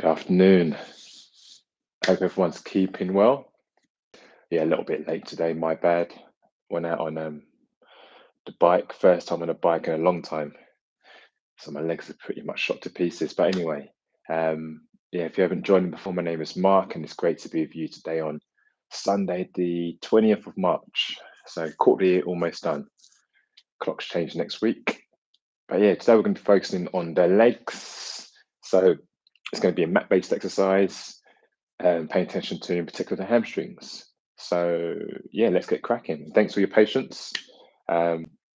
Good afternoon. Hope everyone's keeping well. Yeah, a little bit late today, my bad. Went out on the bike, first time on a bike in a long time. So my legs are pretty much shot to pieces. But anyway, yeah, if you haven't joined me before, my name is Mark, and it's great to be with you today on Sunday, the 20th of March. So quarter year almost done. Clocks change next week. But yeah, today we're going to be focusing on the legs. So it's going to be a mat-based exercise, paying attention to, in particular, the hamstrings. So yeah, let's get cracking. Thanks for your patience.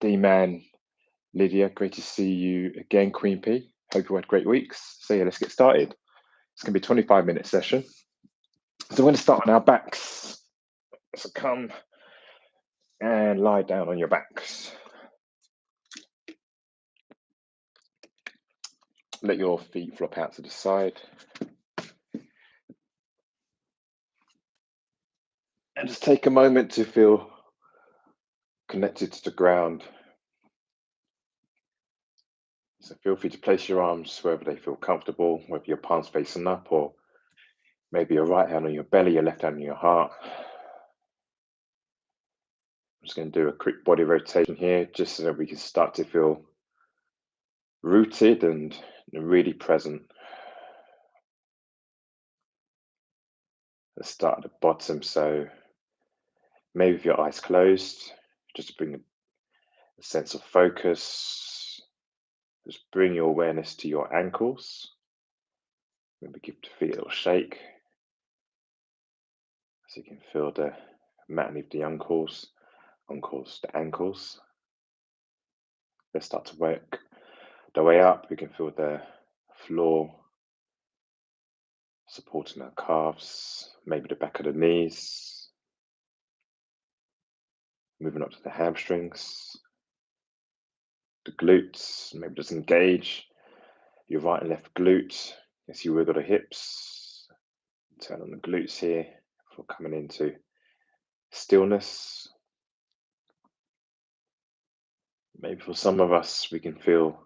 D-Man, Lydia, great to see you again, Queen P. Hope you had great weeks. So yeah, let's get started. It's going to be a 25-minute session. So we're going to start on our backs. So come and lie down on your backs. Let your feet flop out to the side. And just take a moment to feel connected to the ground. So feel free to place your arms wherever they feel comfortable, whether your palms facing up or maybe your right hand on your belly, your left hand on your heart. I'm just going to do a quick body rotation here, just so that we can start to feel rooted and really present. Let's start at the bottom. So maybe with your eyes closed, just to bring a sense of focus. Just bring your awareness to your ankles. Maybe give the feet a little shake, so you can feel the mat beneath the ankles, the ankles. Let's start to work the way up. We can feel the floor supporting our calves, maybe the back of the knees. Moving up to the hamstrings, the glutes. Maybe just engage your right and left glute as you wiggle the hips. Turn on the glutes here before coming into stillness. Maybe for some of us, we can feel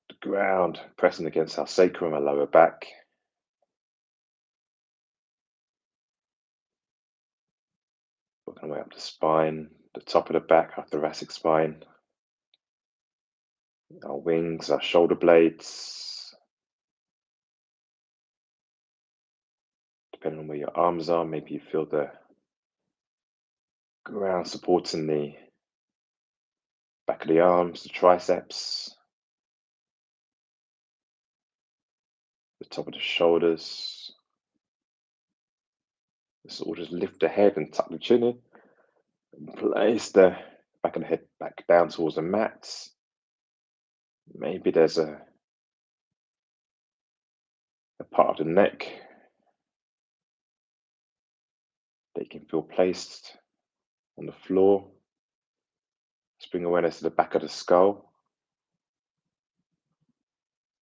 the ground pressing against our sacrum, our lower back. Working our way up the spine, the top of the back, our thoracic spine, our wings, our shoulder blades. Depending on where your arms are, maybe you feel the ground supporting the back of the arms, the triceps, the top of the shoulders. So we'll just lift the head and tuck the chin in. And place the back of the head back down towards the mat. Maybe there's a part of the neck that you can feel placed on the floor. Just bring awareness to the back of the skull.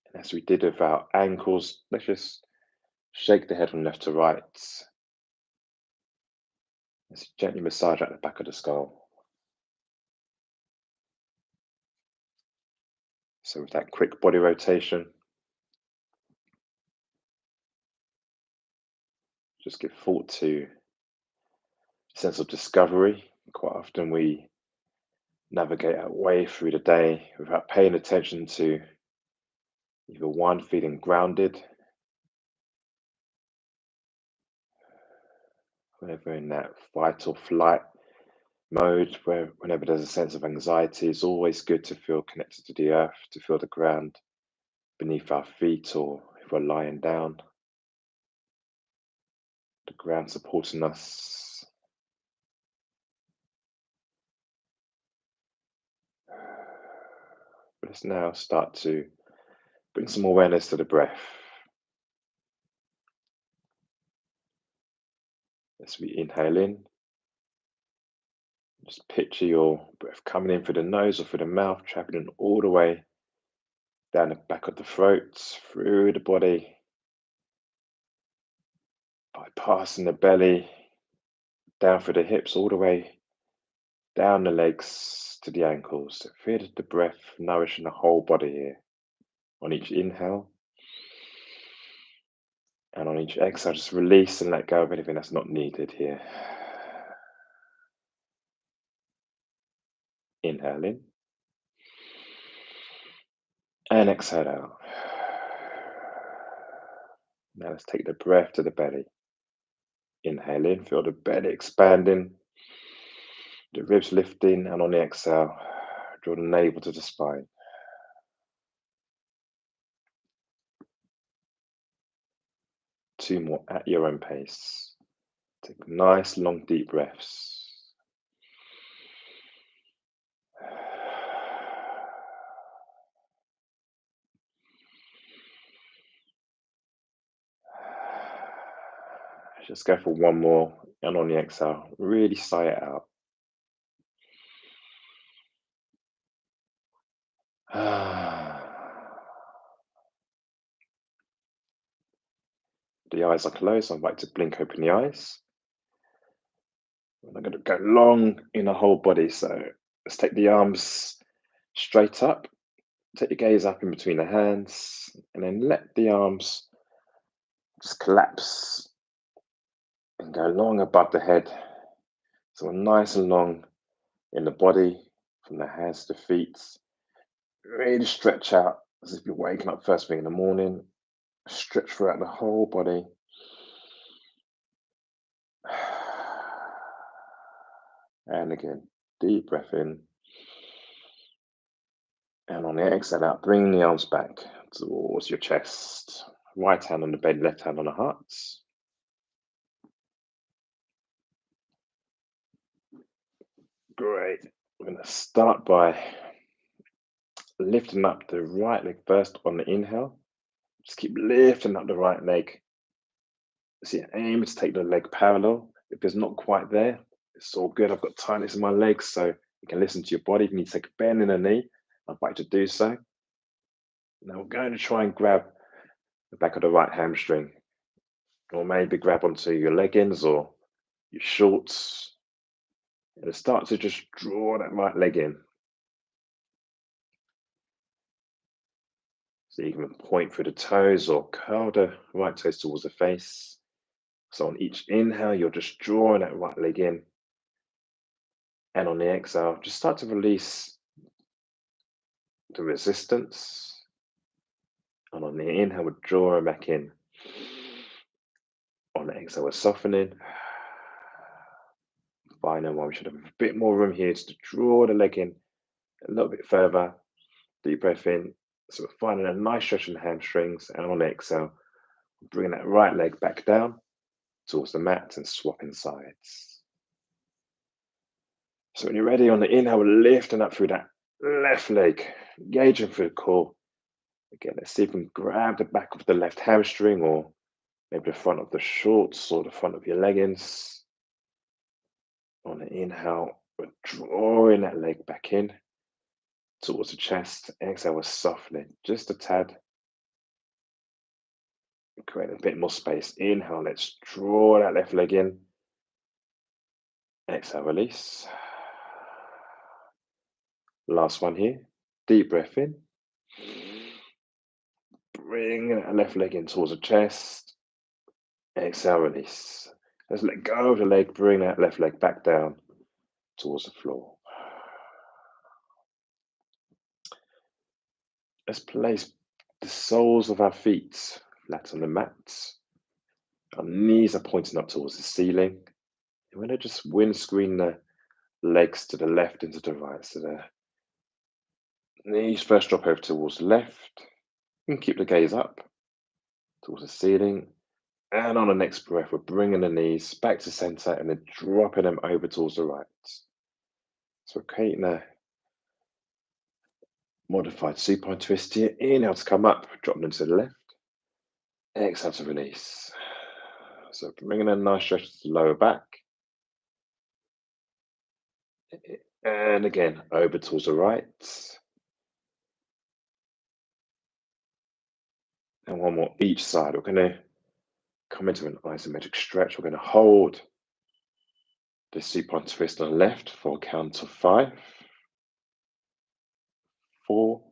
And as we did with our ankles, let's just shake the head from left to right. Let's gently massage out the back of the skull. So with that quick body rotation, just give thought to a sense of discovery. Quite often we navigate our way through the day without paying attention to either one, feeling grounded, whenever in that fight or flight mode, where whenever there's a sense of anxiety, it's always good to feel connected to the earth, to feel the ground beneath our feet, or if we're lying down, the ground supporting us. Let's now start to bring some awareness to the breath. As we inhale in, just picture your breath coming in through the nose or through the mouth, traveling all the way down the back of the throat, through the body, bypassing the belly, down through the hips, all the way down the legs to the ankles. So feel the breath nourishing the whole body here. On each inhale, And on each exhale, just release and let go of anything that's not needed here. Inhale in. And exhale out. Now let's take the breath to the belly. Inhale in, feel the belly expanding, the ribs lifting, and on the exhale, draw the navel to the spine. Two more at your own pace. Take nice, long, deep breaths. Just go for one more, and on the exhale, really sigh it out. The eyes are closed, so I'd like to blink open the eyes. I'm going to go long in the whole body, so let's take the arms straight up. Take your gaze up in between the hands, and then let the arms just collapse and go long above the head. So we're nice and long in the body, from the hands to the feet. Really stretch out as if you're waking up first thing in the morning. Stretch throughout the whole body. And again, deep breath in. And on the exhale out, bring the arms back towards your chest. Right hand on the belly, left hand on the heart. Great. We're going to start by lifting up the right leg first on the inhale. Just keep lifting up the right leg. See, aim to take the leg parallel. If it's not quite there, it's all good. I've got tightness in my legs, so you can listen to your body. If you need to take a bend in the knee, I'd like to do so. Now we're going to try and grab the back of the right hamstring, or maybe grab onto your leggings or your shorts, and start to just draw that right leg in. So you can point through the toes or curl the right toes towards the face. So on each inhale, you're just drawing that right leg in. And on the exhale, just start to release the resistance. And on the inhale, we're drawing back in. On the exhale, we're softening. Final one, we should have a bit more room here to draw the leg in a little bit further. Deep breath in. So we're finding a nice stretch in the hamstrings. And on the exhale, bringing that right leg back down towards the mat and swapping sides. So when you're ready, on the inhale, we're lifting up through that left leg, engaging through the core. Again, let's see if we can grab the back of the left hamstring, or maybe the front of the shorts or the front of your leggings. On the inhale, we're drawing that leg back in towards the chest. Exhale, we're softening just a tad. Create a bit more space. Inhale, let's draw that left leg in. Exhale, release. Last one here. Deep breath in. Bring that left leg in towards the chest. Exhale, release. Let's let go of the leg. Bring that left leg back down towards the floor. Let's place the soles of our feet flat on the mat. Our knees are pointing up towards the ceiling. And we're going to just windscreen the legs to the left and to the right. So the knees first drop over towards the left. You can keep the gaze up towards the ceiling. And on the next breath, we're bringing the knees back to center and then dropping them over towards the right. So we're creating a modified supine twist here. Inhale to come up, drop them to the left. Exhale to release. So bringing a nice stretch to the lower back. And again, over towards the right. And one more each side. We're going to come into an isometric stretch. We're going to hold the supine twist on the left for a count of 5, 4,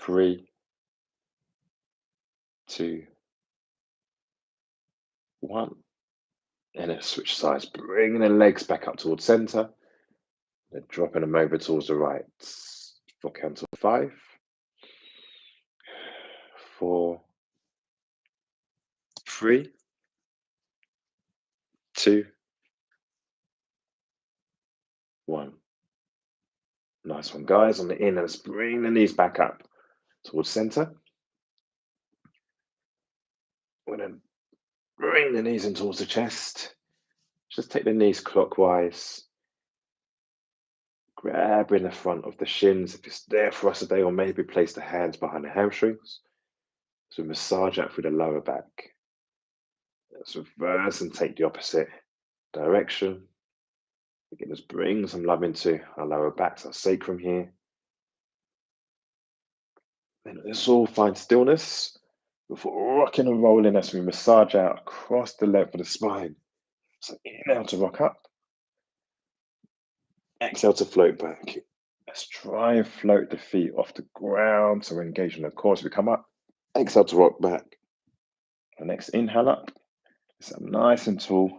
3, 2, 1. And then switch sides, bringing the legs back up towards center, then dropping them over towards the right. For count of 5, 4, 3, 2, 1. Nice one, guys. On the in, let's bring the knees back up towards center. We're going to bring the knees in towards the chest. Just take the knees clockwise. Grabbing the front of the shins if it's there for us today, or maybe place the hands behind the hamstrings. So massage out through the lower back. Let's reverse and take the opposite direction. Again, just bring some love into our lower backs, our sacrum here. And let's all find stillness before rocking and rolling as we massage out across the length of the spine. So inhale to rock up. Exhale to float back. Let's try and float the feet off the ground. So we're engaging the core as we come up. Exhale to rock back. The next inhale up. So nice and tall.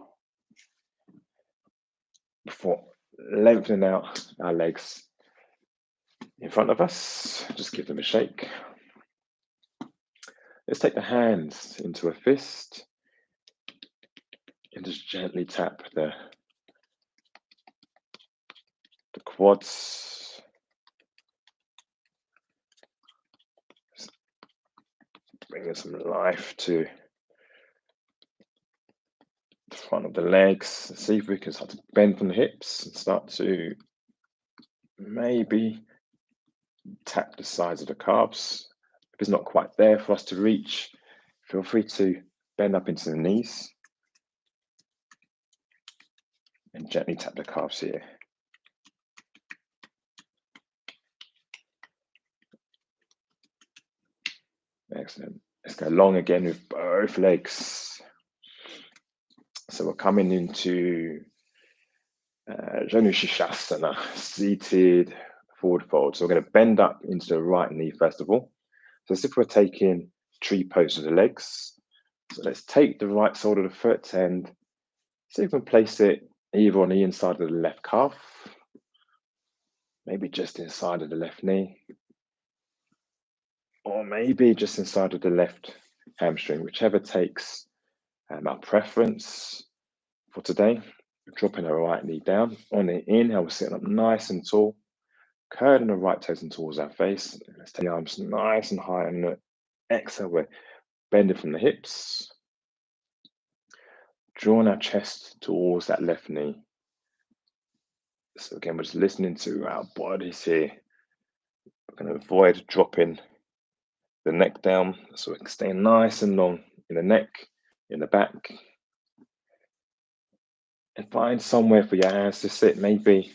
Before lengthening out our legs in front of us. Just give them a shake. Let's take the hands into a fist and just gently tap the quads. Bringing some life to the front of the legs. See if we can start to bend from the hips and start to maybe tap the sides of the calves. If it's not quite there for us to reach, feel free to bend up into the knees and gently tap the calves here. Excellent. Let's go long again with both legs. So we're coming into Janu Shishasana, seated forward fold. So we're going to bend up into the right knee first of all. So as if we're taking tree pose of the legs. So let's take the right sole of the foot and see if we can place it either on the inside of the left calf, maybe just inside of the left knee, or maybe just inside of the left hamstring, whichever takes our preference for today. We're dropping our right knee down. On the inhale, we're sitting up nice and tall, curling the right toes in towards our face. Let's take the arms nice and high. On the exhale, we're bending from the hips, drawing our chest towards that left knee. So again, we're just listening to our bodies here. We're going to avoid dropping the neck down, so we're staying nice and long in the neck, in the back. And find somewhere for your hands to sit. Maybe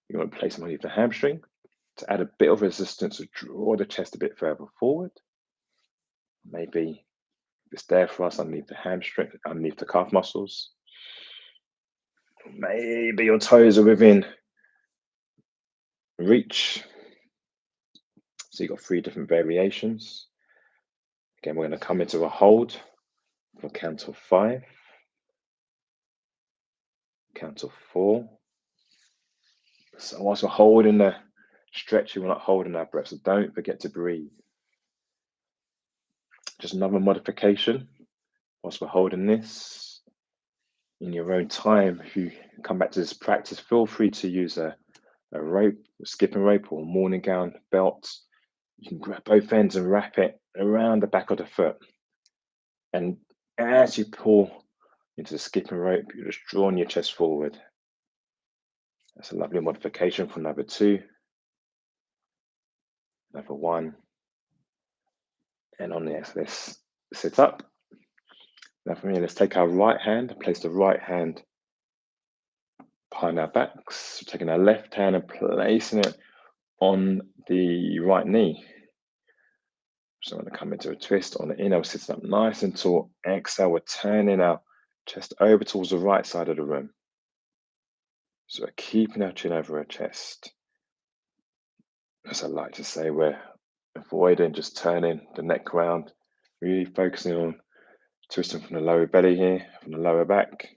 you want to place them underneath the hamstring to add a bit of resistance to draw the chest a bit further forward. Maybe it's there for us underneath the hamstring, underneath the calf muscles. Maybe your toes are within reach. So you've got 3 different variations. Again, we're going to come into a hold for count of 5, count of 4. So whilst we're holding the stretching, we're not holding our breath. So don't forget to breathe. Just another modification. Whilst we're holding this, in your own time, if you come back to this practice, feel free to use a rope, a skipping rope, or a morning gown belt. You can grab both ends and wrap it around the back of the foot. And as you pull into the skipping rope, you're just drawing your chest forward. That's a lovely modification for number 2. Number 1. And on the exhale, let's sit up. Now from here, let's take our right hand and place the right hand behind our backs. Taking our left hand and placing it on the right knee. So I'm going to come into a twist. On the inhale, sitting up nice and tall. Exhale, we're turning our chest over towards the right side of the room. So we're keeping our chin over our chest. As I like to say, we're avoiding just turning the neck round, really focusing on Twisting from the lower belly here, from the lower back.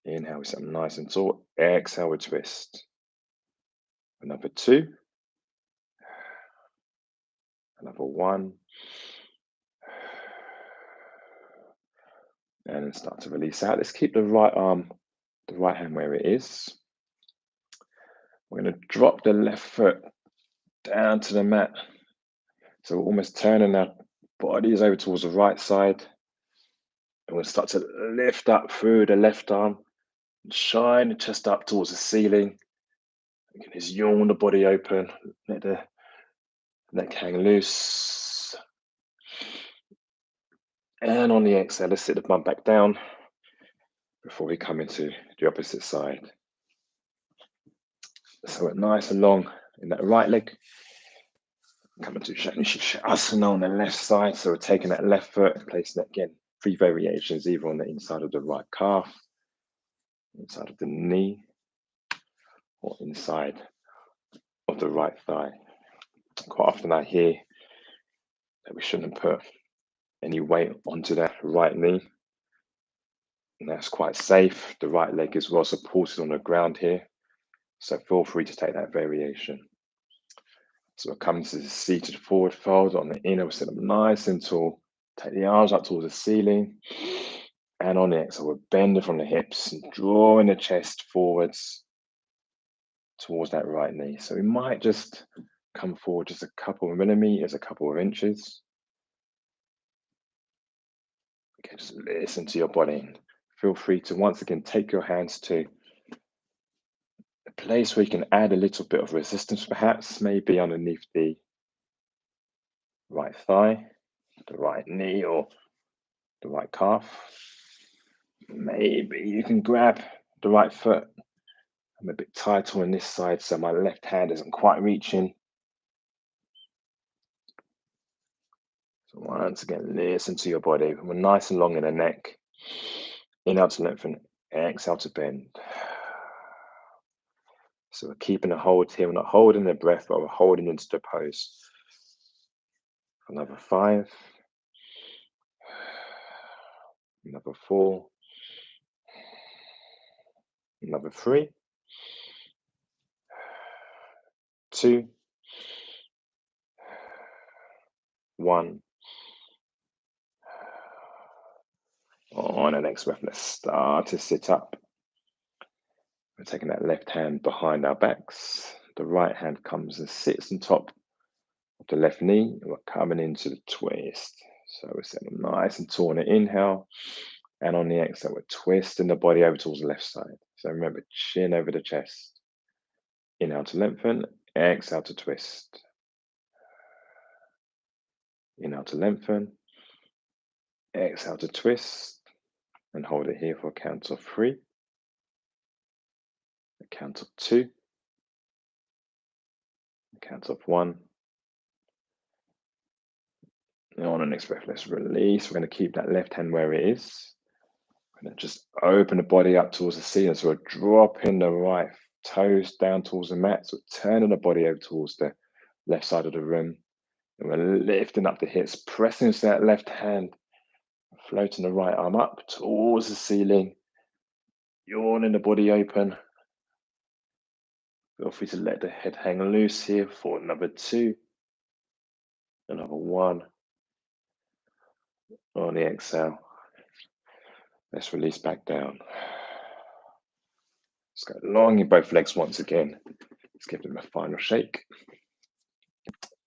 Inhale, we sit nice and tall. Exhale, we twist. Another 2. Another 1. And then start to release out. Let's keep the right arm, the right hand where it is. We're going to drop the left foot down to the mat. So we're almost turning our bodies over towards the right side. And we'll start to lift up through the left arm. And shine the chest up towards the ceiling. You can just yawn the body open. Let the neck hang loose. And on the exhale, let's sit the bum back down before we come into the opposite side. So we're nice and long in that right leg. Coming to Asana on the left side. So we're taking that left foot and placing it again. 3 variations, either on the inside of the right calf, inside of the knee, or inside of the right thigh. Quite often I hear that we shouldn't put any weight onto that right knee. And that's quite safe. The right leg is well supported on the ground here. So feel free to take that variation. So we're coming to the seated forward fold. On the inner, we'll sit up nice and tall. Take the arms up towards the ceiling. And on the exhale, we're bending from the hips and drawing the chest forwards towards that right knee. So we might just come forward just a couple of millimeters, a couple of inches. Okay, just listen to your body. Feel free to once again take your hands to a place where you can add a little bit of resistance, perhaps, maybe underneath the right thigh, the right knee, or the right calf. Maybe you can grab the right foot. I'm a bit tighter on this side, so my left hand isn't quite reaching. So once again, listen to your body. We're nice and long in the neck. Inhale to lengthen, exhale to bend. So we're keeping a hold here. We're not holding the breath, but we're holding into the pose. Another 5. Another 4. Another 3. 2. 1. On the next breath, let's start to sit up. We're taking that left hand behind our backs. The right hand comes and sits on top of the left knee. And we're coming into the twist. So we're sitting nice and tall on the inhale. And on the exhale, we're twisting the body over towards the left side. So remember, chin over the chest. Inhale to lengthen. Exhale to twist. Inhale to lengthen. Exhale to twist. And hold it here for a count of 3. A count of 2. A count of 1. And on the next breath, let's release. We're going to keep that left hand where it is. We're going to just open the body up towards the ceiling. So we're dropping the right toes down towards the mat. So we're turning the body over towards the left side of the room. And we're lifting up the hips, pressing into that left hand, floating the right arm up towards the ceiling, yawning the body open. Feel free to let the head hang loose here for another 2, another 1. On the exhale, let's release back down. Let's go long in both legs once again. Let's give them a final shake.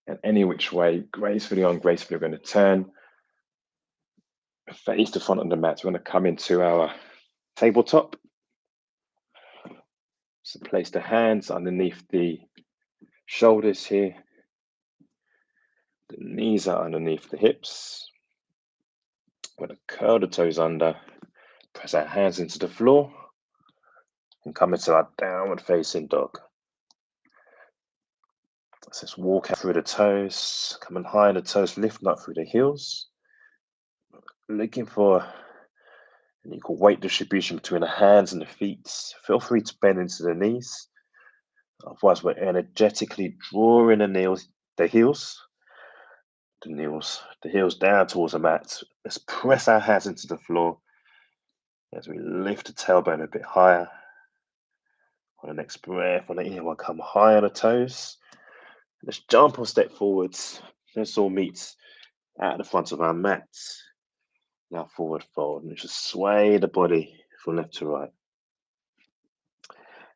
And any which way, gracefully on, gracefully, we're going to turn, face the front of the mat. We're going to come into our tabletop. So place the hands underneath the shoulders here. The knees are underneath the hips. We're going to curl the toes under, press our hands into the floor, and come into our downward facing dog. So let's walk out through the toes, coming high on the toes, lifting up through the heels. Looking for an equal weight distribution between the hands and the feet. Feel free to bend into the knees. Otherwise, we're energetically drawing the heels the heels down towards the mat. Let's press our hands into the floor as we lift the tailbone a bit higher. On the next breath, on the inhale, we'll come high on the toes. Let's jump or step forwards. Let's all meet at the front of our mat. Now forward fold, and just sway the body from left to right.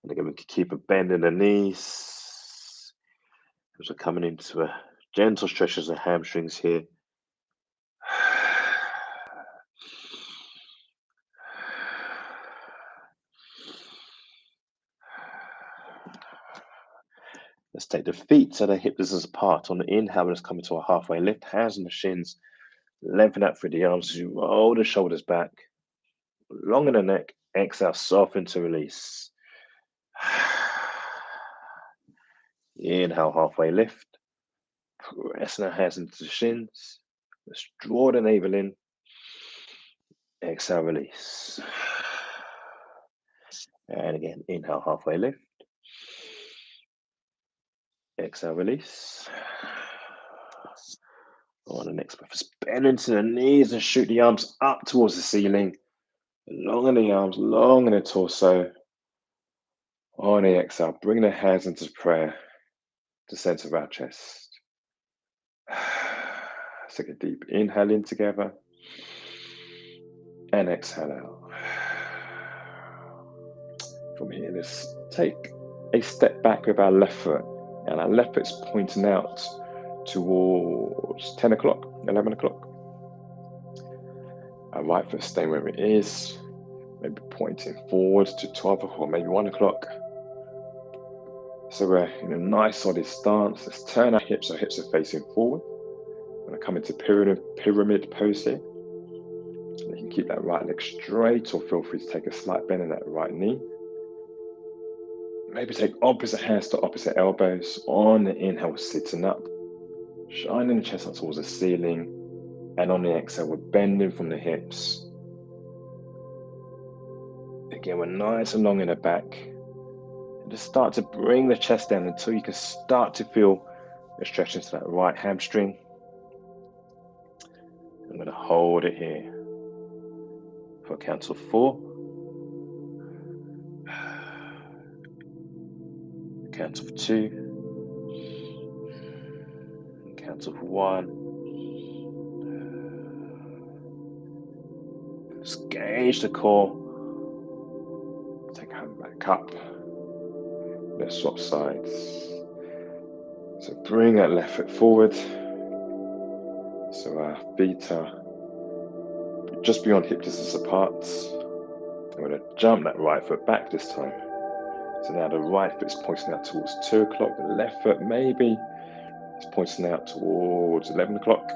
And again, we can keep a bend in the knees. As we're coming into a gentle stretch of the hamstrings here. Let's take the feet to the hip distance apart. On the inhale, let's come into a halfway lift. Hands on the shins. Lengthen out through the arms as you roll the shoulders back. Long in the neck. Exhale, soften to release. Inhale, halfway lift. Pressing our hands into the shins. Let's draw the navel in. Exhale, release. And again, inhale, halfway lift. Exhale, release. On the next breath, just bend into the knees and shoot the arms up towards the ceiling. Long in the arms, long in the torso. On the exhale, bring the hands into prayer, the center of our chest. Let's take a deep inhale in together. And exhale out. From here, let's take a step back with our left foot. And our left foot's pointing out towards 10 o'clock, 11 o'clock. Our right foot staying where it is, maybe pointing forwards to 12 o'clock, or maybe 1 o'clock. So we're in a nice solid stance. Let's turn our hips are facing forward. We're going to come into pyramid pose here. You can keep that right leg straight, or feel free to take a slight bend in that right knee. Maybe take opposite hands to opposite elbows. On the inhale, we're sitting up, shining the chest up towards the ceiling. And on the exhale, we're bending from the hips. Again, we're nice and long in the back. And just start to bring the chest down until you can start to feel a stretch into that right hamstring. I'm going to hold it here for a count of 4. A count of 2. A count of 1. Just engage the core. Take a hand back up. Let's swap sides. So bring that left foot forward. So our feet are just beyond hip distance apart. I'm going to jump that right foot back this time. So now the right foot is pointing out towards 2 o'clock. The left foot maybe is pointing out towards 11 o'clock.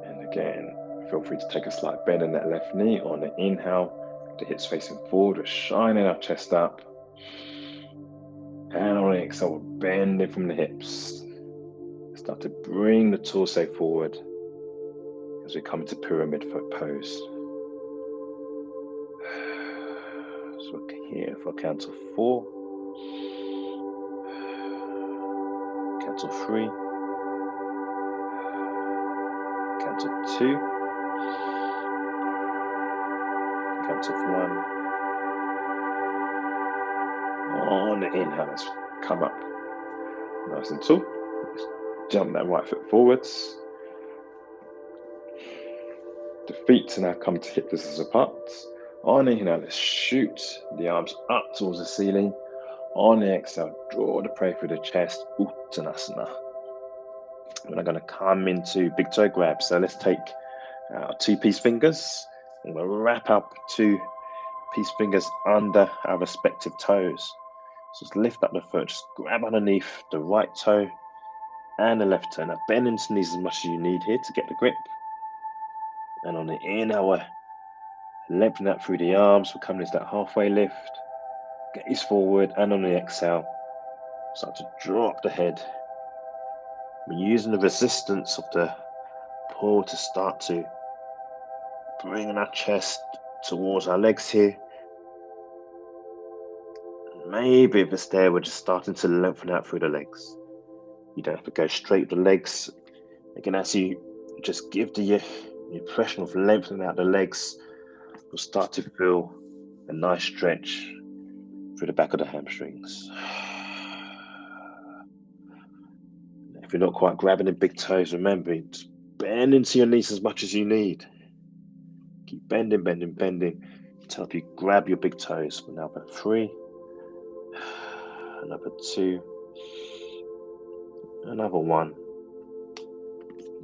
And again, feel free to take a slight bend in that left knee. On the inhale, the hips facing forward, we're shining our chest up. And on the exhale, we're bending from the hips. Start to bring the torso forward as we come into pyramid foot pose. So we're here for a count of 4. Count of 3. Count of 2. Count of 1. On the inhale, let's come up nice and tall. Let's jump that right foot forwards. The feet now come to hip distance apart. On the inhale, let's shoot the arms up towards the ceiling. On the exhale, draw the prey through the chest, Uttanasana. We're now going to come into big toe grab. So let's take our 2-piece fingers and we'll wrap up 2-piece fingers under our respective toes. So just lift up the foot, just grab underneath the right toe and the left toe. Now bend into the knees as much as you need here to get the grip. And on the inhale, we're lengthening that through the arms. We're coming into that halfway lift. Gaze forward, and on the exhale, start to drop the head. We're using the resistance of the pull to start to bring our chest towards our legs here. Maybe if it's there, we're just starting to lengthen out through the legs. You don't have to go straight with the legs. Again, as you just give the impression of lengthening out the legs, you'll start to feel a nice stretch through the back of the hamstrings. If you're not quite grabbing the big toes, remember, just bend into your knees as much as you need. Keep bending, bending, bending to help you grab your big toes. Another 3, another 2, another 1.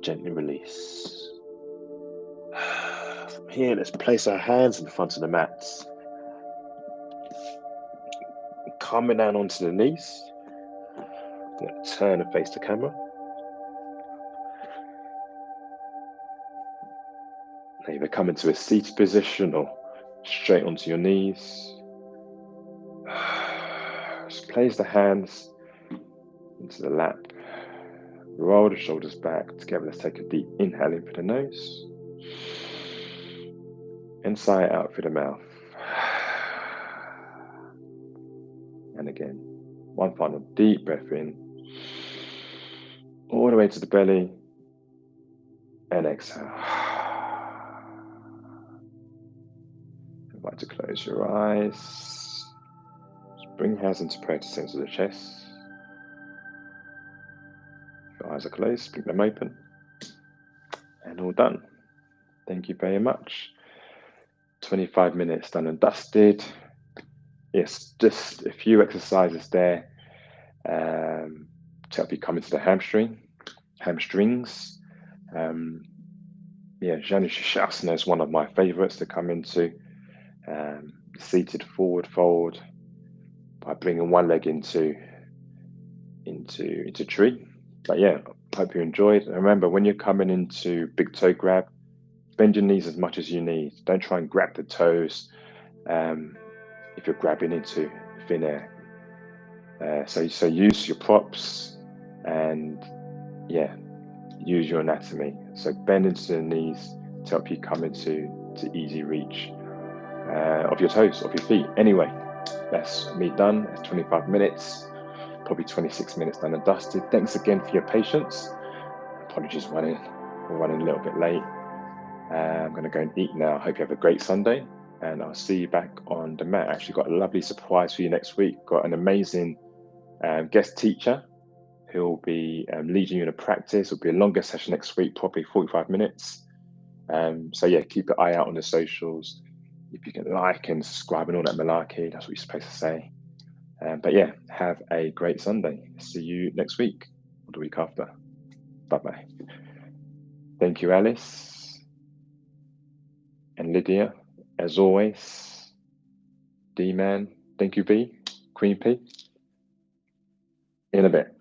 Gently release. From here, let's place our hands in front of the mats. Coming down onto the knees. I'm going to turn and face the camera. Now either come into a seated position or straight onto your knees. Just place the hands into the lap. Roll the shoulders back together. Let's take a deep inhale in through the nose. And sigh it out through the mouth. And again, one final deep breath in. All the way to the belly. And exhale. Invite to close your eyes. Just bring your hands into prayer to center the chest. If your eyes are closed, keep them open. And all done. Thank you very much. 25 minutes done and dusted. Yes, just a few exercises there to help you come into the hamstrings. Janu Shasana is one of my favorites to come into. Seated forward fold by bringing one leg into tree. But yeah, hope you enjoyed. And remember, when you're coming into big toe grab, bend your knees as much as you need. Don't try and grab the toes if you're grabbing into thin air. So use your props and use your anatomy. So bend into the knees to help you come into easy reach of your toes, of your feet. Anyway, that's me done. It's 25 minutes, probably 26 minutes done and dusted. Thanks again for your patience. Apologies we're running a little bit late. I'm going to go and eat now. Hope you have a great Sunday, and I'll see you back on the mat. Actually got a lovely surprise for you next week. Got an amazing guest teacher who'll be leading you in a practice. It'll be a longer session next week, probably 45 minutes. Keep an eye out on the socials. If you can like and subscribe and all that malarkey, that's what you're supposed to say. Have a great Sunday. See you next week or the week after. Bye-bye. Thank you, Alice and Lydia, as always. D-Man, thank you, B. Queen P. In a bit.